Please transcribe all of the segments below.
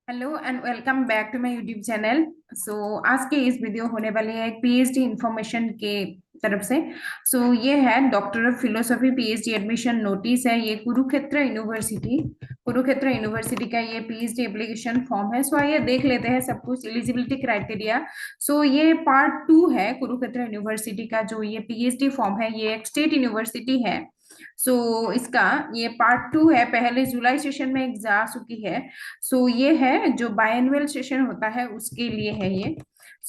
Hello and welcome back to my YouTube channel. So आज के इस वीडियो होने वाली है एक पीएचडी इंफॉर्मेशन के तरफ से। ये है doctor of philosophy PhD admission notice है। ये कुरुक्षेत्र यूनिवर्सिटी का ये पीएचडी एप्लीकेशन फॉर्म है। आइए देख लेते हैं सब कुछ एलिजिबिलिटी क्राइटेरिया। ये पार्ट 2 है कुरुक्षेत्र यूनिवर्सिटी का। जो ये पीएचडी फॉर्म है ये एक स्टेट यूनिवर्सिटी है। इसका ये पार्ट 2 है। पहले जुलाई सेशन में एक जा चुकी है। ये है जो बायएनुअल सेशन होता है उसके लिए है ये।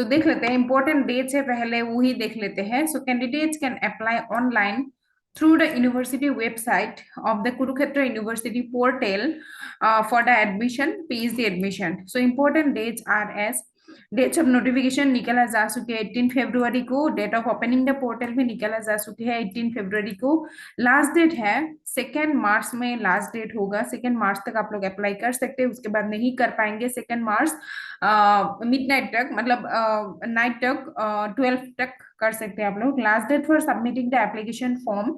देख लेते हैं इंपॉर्टेंट डेट्स है, पहले वो ही देख लेते हैं। Candidates can apply online through the university website of the Kurukshetra University portal for the admission, PhD admission. Important dates are as dates of notification निकला जा चुके हैं 18 फरवरी को। Date of opening the portal भी निकला जा चुके हैं 18 फरवरी को। लास्ट डेट है 2 मार्च में। लास्ट डेट होगा 2 मार्च तक आप लोग अप्लाई कर सकते हैं। उसके बाद नहीं कर पाएंगे 2 मार्च मिडनाइट तक, मतलब नाइट तक 12 तक कर सकते हैं आप लोग। Last date for submitting the application form,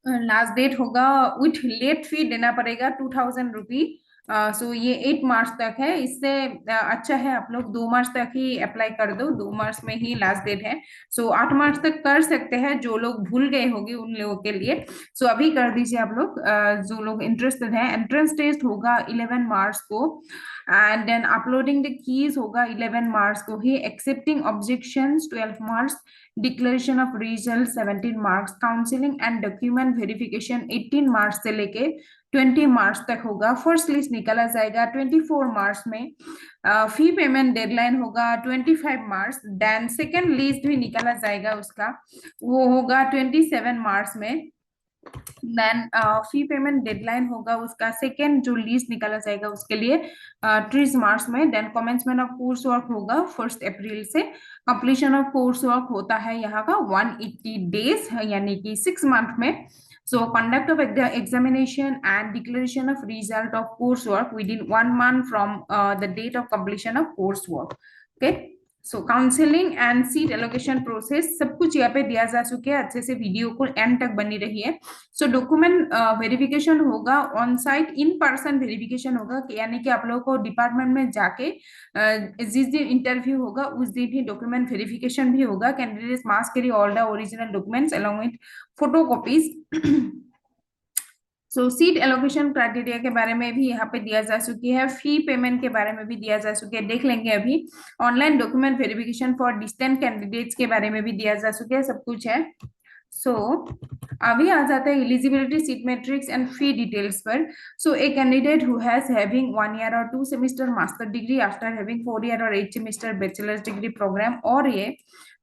last date होगा विथ लेट फी देना पड़ेगा 2000 रुपी। ये 8 मार्च तक है। इससे अच्छा है आप लोग 2 मार्च तक ही अप्लाई कर दो। 2 मार्च में ही लास्ट डेट है। 8 मार्च तक कर सकते हैं जो लोग भूल गए होंगे उन लोगों के लिए। अभी कर दीजिए आप लोग जो लोग इंटरेस्टेड हैं। एंट्रेंस टेस्ट होगा 11 मार्च को and then uploading the keys होगा 11 मार्च को ही। Accepting objections 12 March. Declaration of result 17 March. Counselling and document verification 18 March से लेके 20 मार्च तक होगा। फर्स्ट लिस्ट निकाला जाएगा 24 मार्च में। फी पेमेंट डेडलाइन होगा 25 मार्च। देन सेकेंड लिस्ट भी निकाला जाएगा उसका, वो होगा 27 मार्च में। देन फी पेमेंट डेडलाइन होगा उसका सेकेंड जो लिस्ट निकाला जाएगा उसके लिए 30 मार्च में। Then commencement of course work होगा 1 अप्रैल से। कंप्लीशन ऑफ कोर्स वर्क होता है यहाँ का 180 डेज यानी कि 6 मंथ में। Conduct of examination and declaration of result of coursework within 1 month from the date of completion of coursework. Okay. Counselling and seat allocation process सब कुछ यहाँ पे दिया जा चुके हैं। अच्छे से वीडियो को एंड तक बनी रही है। डॉक्यूमेंट वेरिफिकेशन होगा on site, in person verification होगा, यानी कि आप लोगों को डिपार्टमेंट में जाके जिस दिन इंटरव्यू होगा उस दिन ही डॉक्यूमेंट वेरिफिकेशन भी होगा। Candidates must carry all the original documents along with photocopies. Seat allocation criteria के बारे में भी यहाँ पे दिया जा चुकी है। फी पेमेंट के बारे में भी दिया जा चुकी है, देख लेंगे अभी। Online document verification for distant candidates के बारे में भी दिया जा चुका है, सब कुछ है। अभी आ जाता है eligibility, seat matrix and fee details पर। A candidate who has having 1 year or 2 semester master degree after having 4 year और 8 semester बैचलर्स डिग्री प्रोग्राम, और ये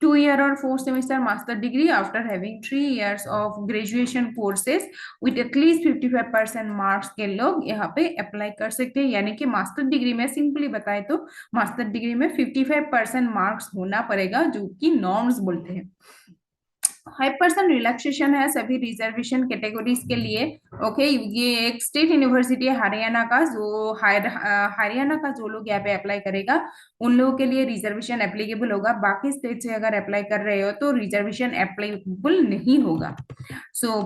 2 year और 4 semester master degree after having 3 years of graduation courses with at least 55% marks के लोग यहाँ पे apply कर सकते हैं। यानी कि मास्टर डिग्री में सिंपली बताए तो मास्टर डिग्री में 55% मार्क्स होना पड़ेगा, जो कि नॉर्म्स बोलते हैं। 5% रिलैक्सेशन है सभी रिजर्वेशन कैटेगरीज के लिए। ओके, ये एक स्टेट यूनिवर्सिटी है हरियाणा का। हरियाणा का जो लोग यहाँ पे अप्लाई करेगा उन लोगों के लिए रिजर्वेशन एप्लीकेबल होगा। बाकी स्टेट से अगर अप्लाई कर रहे हो तो रिजर्वेशन एप्लीकेबल नहीं होगा।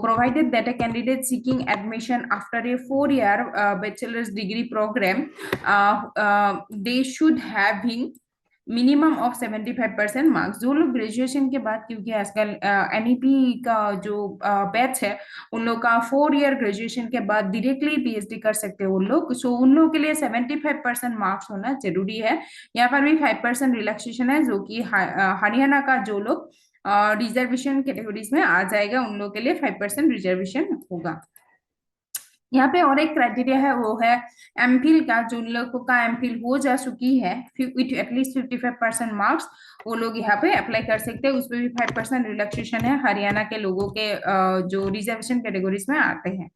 Provided that a candidate seeking admission after a 4 year bachelor's degree program, they should having minimum of 75% marks. जो लोग ग्रेजुएशन के बाद, क्योंकि आजकल एनईपी का जो बैच है उन लोग का 4 year ग्रेजुएशन के बाद डायरेक्टली पीएचडी कर सकते हैं उन लोग। उन लोगों के लिए 75% मार्क्स होना जरूरी है। यहाँ पर भी 5% रिलैक्सेशन है, जो कि हरियाणा का जो लोग रिजर्वेशन कैटेगरीज में आ जाएगा उन लोगों के लिए 5% रिजर्वेशन होगा। यहाँ पे और एक क्राइटेरिया है, वो है एमफिल का। जो लोगों का एमफिल हो जा चुकी है विथ एटलीस्ट 55% मार्क्स, वो लोग यहाँ पे अप्लाई कर सकते हैं। उसमें भी 5% रिलैक्सेशन है हरियाणा के लोगों के जो रिजर्वेशन कैटेगरीज में आते हैं।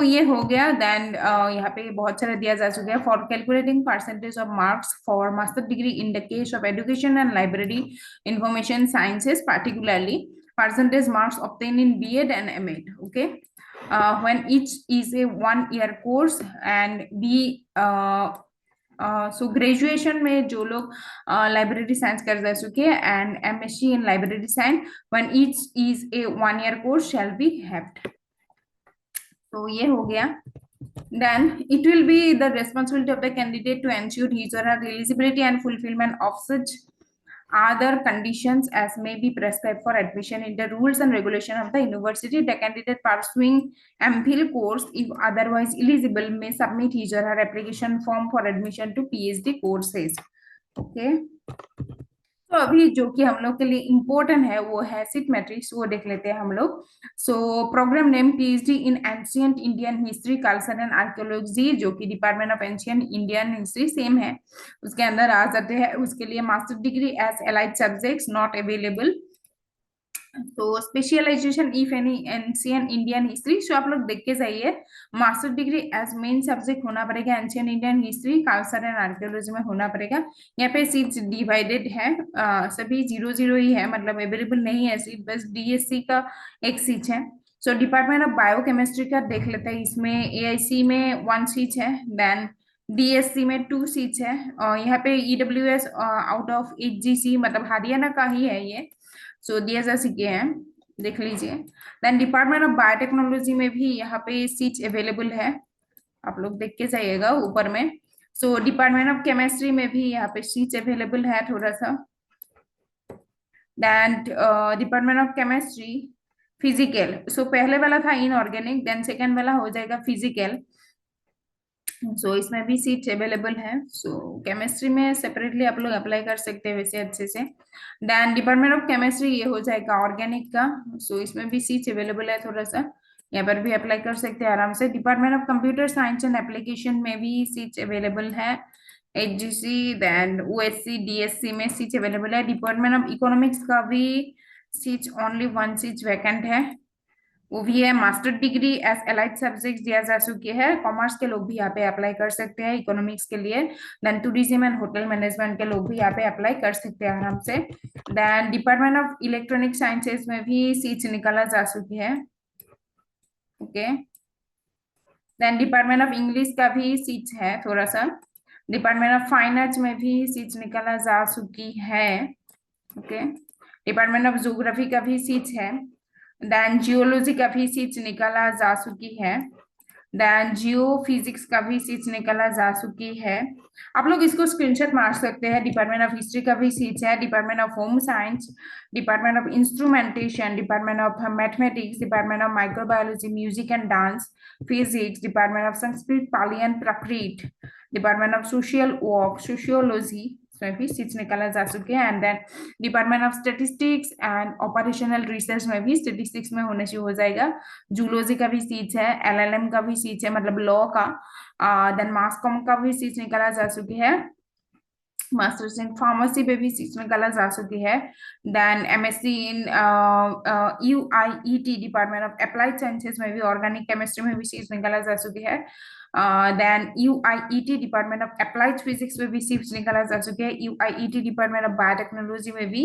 ये हो गया। देन यहाँ पे बहुत सारा दिया जा चुका है। For calculating percentage of marks for master degree in the case of education and library information sciences particularly, percentage marks obtained in B.Ed and M.Ed. Okay, when each is a 1 year course and graduation में जो लोग library science कर जा चुके हैं and MSc in library science when each is a 1 year course shall be हैव्ड। ये हो गया। Then it will be the responsibility of the candidate to ensure his or her eligibility and fulfillment of such other conditions as may be prescribed for admission in the rules and regulation of the university. The candidate pursuing MPhil course, if otherwise eligible, may submit his or her application form for admission to PhD courses. Okay. तो अभी जो कि हम लोग के लिए important है वो है सिट मैट्रिक्स, वो देख लेते हैं हम लोग. So programme name PhD in ancient Indian history, culture and archaeology, जो कि department of ancient Indian history same है, उसके अंदर आ जाते हैं. उसके लिए master degree as allied subjects not available. तो specialization if any ancient Indian history, so आप लोग देख के जाइए. Master degree as main subject होना पड़ेगा, ancient Indian history, culture and archaeology में होना पड़ेगा. यहाँ पे सीट्स डिवाइडेड है, सभी 0-0 ही है, मतलब अवेलेबल नहीं है सीट, बस डीएससी का एक सीट है. सो डिपार्टमेंट ऑफ बायोकेमिस्ट्री का देख लेते हैं. इसमें एआईसी में 1 सीट है, देन डीएससी में 2 सीट्स है, और यहाँ पे ईडब्ल्यूएस आउट ऑफ एचजीसी, मतलब हरियाणा का ही है ये. सो दिया जा चुके हैं, देख लीजिए. देन डिपार्टमेंट ऑफ बायोटेक्नोलॉजी में भी यहाँ पे सीट अवेलेबल है, आप लोग देख के जाइएगा ऊपर में. सो डिपार्टमेंट ऑफ केमिस्ट्री में भी यहाँ पे सीट अवेलेबल है थोड़ा सा. Then department of chemistry physical, so पहले वाला था इनऑर्गेनिक, देन सेकेंड वाला हो जाएगा फिजिकल. सो इसमें भी सीट अवेलेबल है. सो केमिस्ट्री में सेपरेटली आप लोग अप्लाई कर सकते हैं वैसे अच्छे से. देन डिपार्टमेंट ऑफ केमिस्ट्री ये हो जाएगा ऑर्गेनिक का. सो इसमें भी सीट अवेलेबल है थोड़ा सा, यहाँ पर भी अप्लाई कर सकते हैं आराम से. Department of computer science and application में भी सीट अवेलेबल है, एचजीसी, देन ओएससी, डीएससी में सीट अवेलेबल है. डिपार्टमेंट ऑफ इकोनॉमिक्स का भी सीट ओनली 1 सीट वैकेंट है, वो भी है. Master degree as allied subject दिया जा चुकी है, कॉमर्स के लोग भी यहाँ पे अप्लाई कर सकते हैं इकोनॉमिक्स के लिए. Then tourism and hotel management के लोग भी यहाँ पे अप्लाई कर सकते हैं आराम से. Then department of electronic sciences में भी सीट निकाला जा चुकी है. Okay. Then department of English का भी सीट है थोड़ा सा. डिपार्टमेंट ऑफ फाइन आर्ट्स में भी सीट निकाला जा चुकी है. ओके. डिपार्टमेंट ऑफ ज्योग्राफी का भी सीट है. देन जियोलॉजी का भी सीट निकाला जा चुकी है. देन जियो फिजिक्स का भी सीट निकाला जा चुकी है. आप लोग इसको स्क्रीनशॉट मार सकते हैं. डिपार्टमेंट ऑफ हिस्ट्री का भी सीट है. Department of home science, department of instrumentation, department of mathematics, department of microbiology, music and dance, physics, department of Sanskrit, Pali and Prakrit, department of social work, sociology, में भी सीट्स निकाला जा चुके हैं. And then department of statistics and operational research में भी statistics में होने से हो जाएगा. जूलॉजी का भी सीट है, एलएलएम का भी सीट है, मतलब लॉ का. देन मास कॉम का भी सीट निकाला जा चुकी है. मास्टर्स इन फार्मेसी पे भी सीट निकाला जा चुकी है. Then MSc in UIET, department of applied sciences में भी ऑर्गेनिक केमिस्ट्री में भी सीट निकाला जा चुकी है. Then UIET department of applied physics में भी सीट्स निकाला जा चुकी है. यूआईईटी डिपार्टमेंट ऑफ बायोटेक्नोलॉजी में भी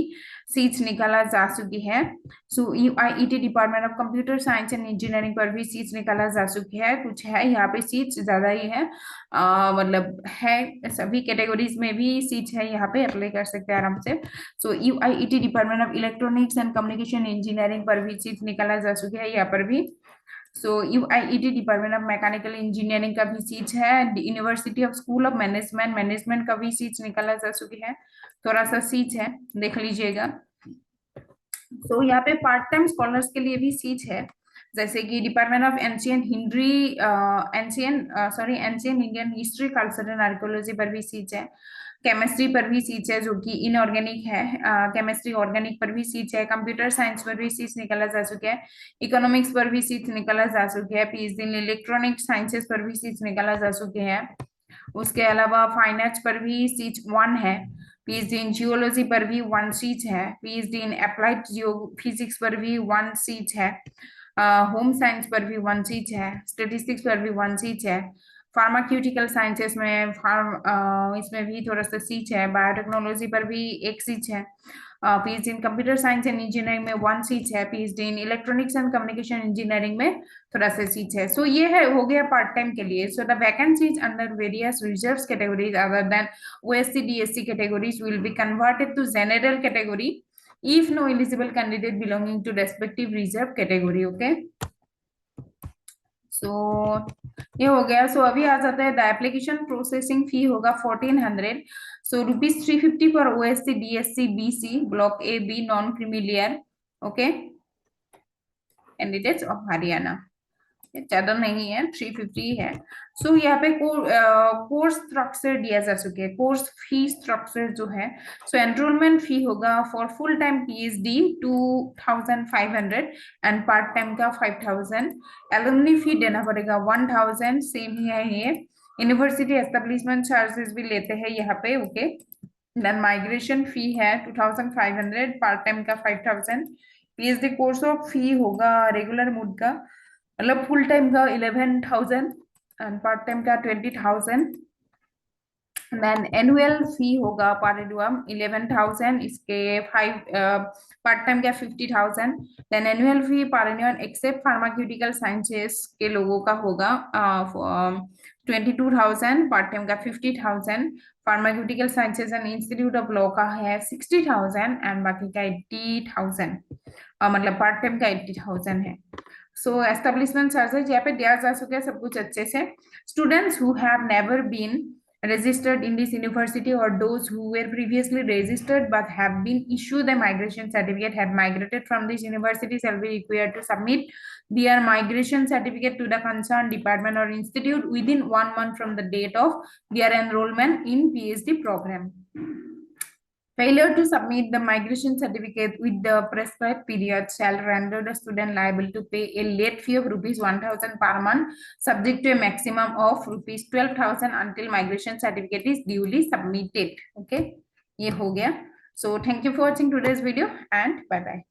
सीट्स निकाला जा चुकी है. So UIET department of computer science and engineering पर भी सीट्स निकाला जा चुकी है. कुछ है यहाँ पे सीट्स ज्यादा ही है, मतलब है, सभी कैटेगरीज में भी सीट है, यहाँ पे अप्लाई कर सकते हैं आराम से. So UIET department of electronics and communication engineering पर भी सीट निकाला जा चुकी है यहाँ पर भी. So UIET department of mechanical engineering का भी सीट है. University of school of management का भी सीट निकाला जा चुकी है. थोड़ा सा सीट है, देख लीजिएगा. तो यहाँ पे पार्ट टाइम स्कॉलर्स के लिए भी सीट है, जैसे कि department of ancient Indian history, culture and archaeology पर भी सीट है. केमिस्ट्री पर भी सीट है जो कि इनऑर्गेनिक है. केमिस्ट्री ऑर्गेनिक पर भी सीट है. कंप्यूटर साइंस पर भी सीट निकाला जा चुका है. इकोनॉमिक्स पर भी सीट निकाला जा चुकी है. पीएचडी इन इलेक्ट्रॉनिक साइंसेस पर भी सीट निकाला जा चुके हैं. उसके अलावा फाइन आर्ट्स पर भी सीट 1 है. पीएचडी इन जियोलॉजी पर भी 1 सीट है. PhD in applied Jio physics पर भी 1 सीट है. होम साइंस पर भी 1 सीट है. स्टेटिस्टिक्स पर भी 1 सीट है. फार्माक्यूटिकल साइंसेस में इसमें भी थोड़ा सा सीट है. बायोटेक्नोलॉजी पर भी 1 सीट है. PhD in computer science and engineering में 1 सीट है. PhD in electronics and communication engineering में थोड़ा सा सीट है. सो ये है, हो गया पार्ट टाइम के लिए. So the vacancies under various reserve categories other than OSC DSC categories will be converted to general category if no eligible candidate belonging to respective reserve category. Okay. सो ये हो गया। सो अभी आ जाता है द एप्लीकेशन प्रोसेसिंग फी होगा 1400। सो ₹350 for OSC DSC BC block A B non creamy layer. Okay, candidates of Haryana, ज्यादा नहीं है, 350 है। सो यहाँ पे कोर्स स्ट्रक्चर दिया जा चुके हैं, कोर्स फी स्ट्रक्चर जो है। सो एनरोलमेंट फी होगा for full time PhD 2500 and part time का 5000। एलुमनी फी देना पड़ेगा 1000, सेम ही है ये। यूनिवर्सिटी एस्टेब्लिशमेंट चार्जेस भी लेते हैं यहाँ पे। ओके, देन माइग्रेशन फी है 2500, पार्ट टाइम का 5000। PhD कोर्स ऑफ फी होगा रेगुलर मोड का, मतलब फुल टाइम का 11,000 एंड पार्ट टाइम का 20,000। देन एनुअल फी होगा पर एनुअम 11,000, इसके 5 पार्ट टाइम का 50,000। देन एनुअल फी पर एनुअम एक्सेप्ट फार्मास्यूटिकल साइंसेस के लोगों का होगा 22,000, पार्ट टाइम का 50,000। Pharmaceutical sciences and institute of law का है 60,000 एंड बाकी का 80,000, मतलब पार्ट टाइम का 80,000 है। सो एस्टेब्लिशमेंट चार्जेस यहाँ पे दिया जा सके सब कुछ अच्छे से। Students who have never been registered in this university or those who were previously registered but have been issued a migration certificate have migrated from this university shall be required to submit their migration certificate to the concerned department or institute within 1 month from the date of their enrollment in PhD program. Failure to submit the migration certificate with the prescribed period shall render the student liable to pay a late fee of ₹1,000 per month, subject to a maximum of ₹12,000 until migration certificate is duly submitted. Okay, ये हो गया. So thank you for watching today's video and bye bye.